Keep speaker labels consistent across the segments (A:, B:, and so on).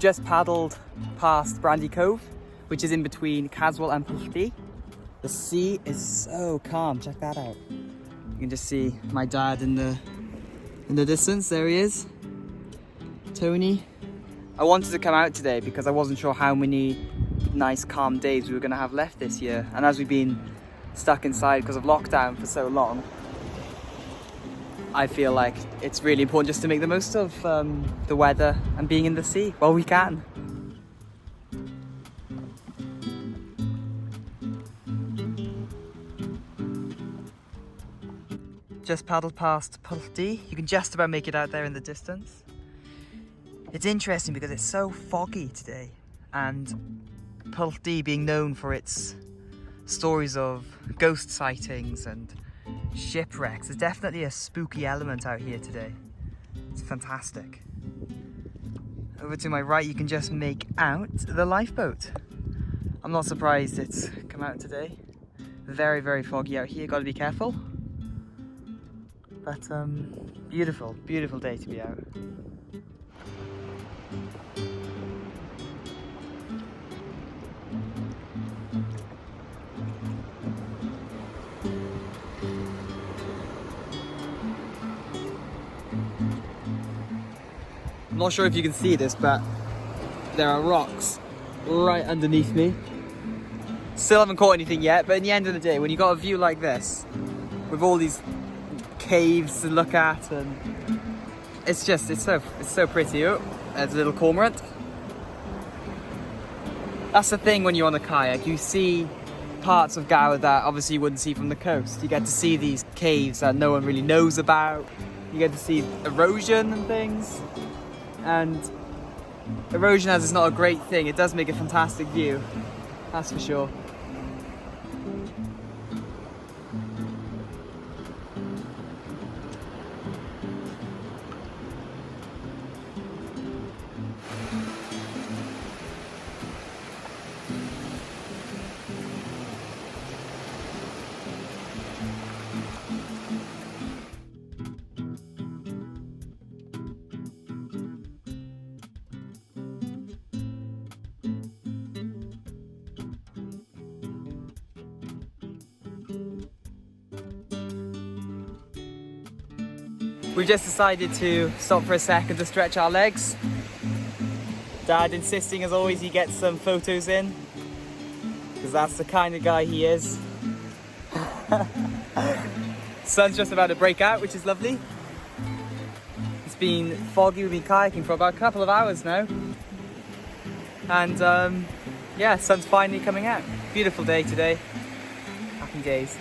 A: just paddled past Brandy Cove, which is in between Caswell and PwllDu. The sea is so calm, check that out. You can just see my dad in the distance, there he is. Tony. I wanted to come out today because I wasn't sure how many nice calm days we were gonna have left this year. And as we've been stuck inside because of lockdown for so long, I feel like it's really important just to make the most of the weather and being in the sea while we can. Just paddled past PwllDu. You can just about make it out there in the distance. It's interesting because it's so foggy today, and PwllDu being known for its stories of ghost sightings and shipwrecks, there's definitely a spooky element out here today. It's fantastic. Over to my right you can just make out the lifeboat. I'm not surprised it's come out today. Very, very foggy out here, gotta be careful. But beautiful, beautiful day to be out. I'm not sure if you can see this, but there are rocks right underneath me. Still haven't caught anything yet, but in the end of the day, when you got a view like this, with all these caves to look at, and it's so pretty. Oh, there's a little cormorant. That's the thing when you're on a kayak, you see parts of Gower that obviously you wouldn't see from the coast. You get to see these caves that no one really knows about. You get to see erosion and things. And erosion, as it's not a great thing, it does make a fantastic view, that's for sure. We've just decided to stop for a second to stretch our legs. Dad insisting as always he gets some photos in, because that's the kind of guy he is. Sun's just about to break out, which is lovely. It's been foggy, we've been kayaking for about a couple of hours now. And yeah, sun's finally coming out. Beautiful day today. Happy days.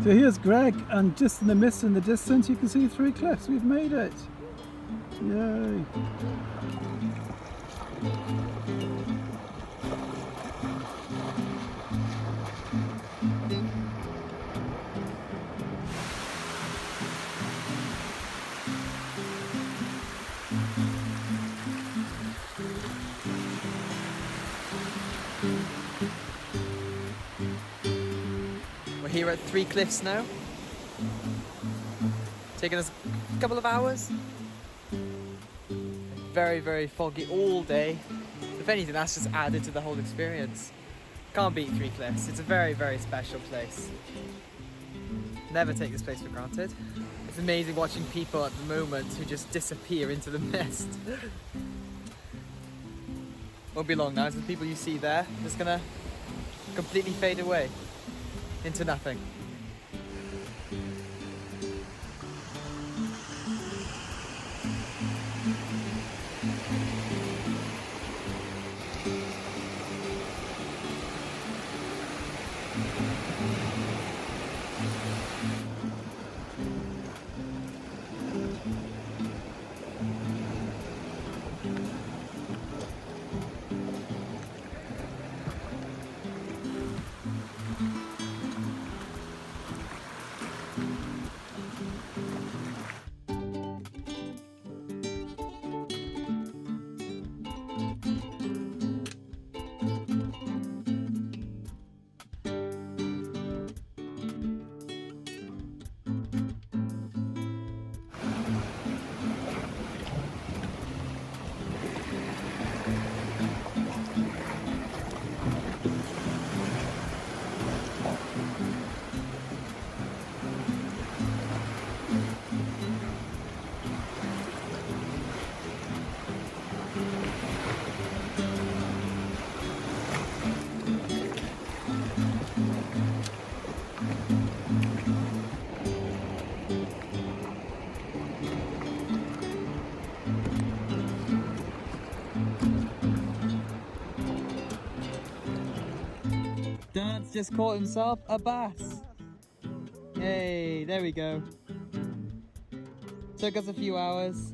B: So here's Greg, and just in the mist in the distance you can see 3 cliffs. We've made it! Yay!
A: Here at 3 cliffs now. Taking us a couple of hours. Very, very foggy all day. If anything, that's just added to the whole experience. Can't beat 3 cliffs. It's a very, very special place. Never take this place for granted. It's amazing watching people at the moment who just disappear into the mist. Won't be long now, so the people you see there are just gonna completely fade away into nothing. Dad's just caught himself a bass. Hey, there we go. Took us a few hours,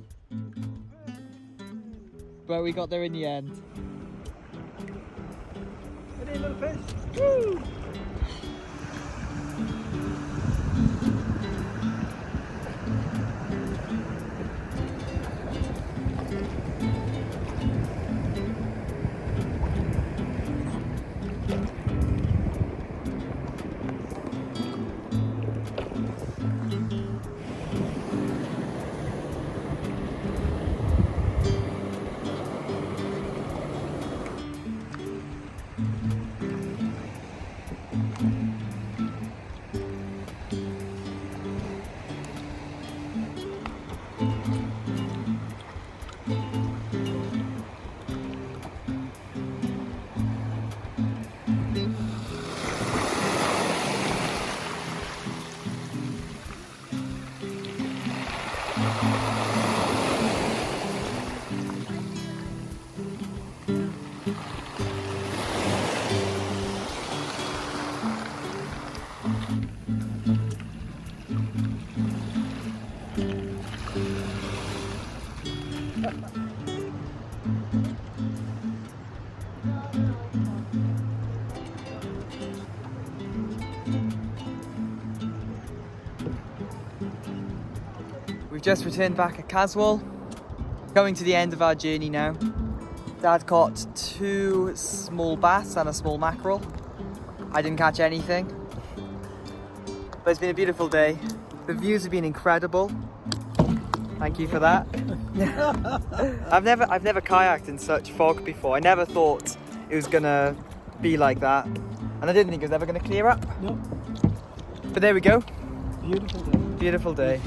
A: but we got there in the end.
B: Any little fish? Woo!
A: We've just returned back at Caswell, coming to the end of our journey now. Dad caught 2 small bass and a small mackerel. I didn't catch anything, but it's been a beautiful day. The views have been incredible. Thank you for that. I've never kayaked in such fog before. I never thought it was gonna be like that, and I didn't think it was ever gonna clear up.
B: No.
A: But there we go.
B: Beautiful day.
A: Beautiful day.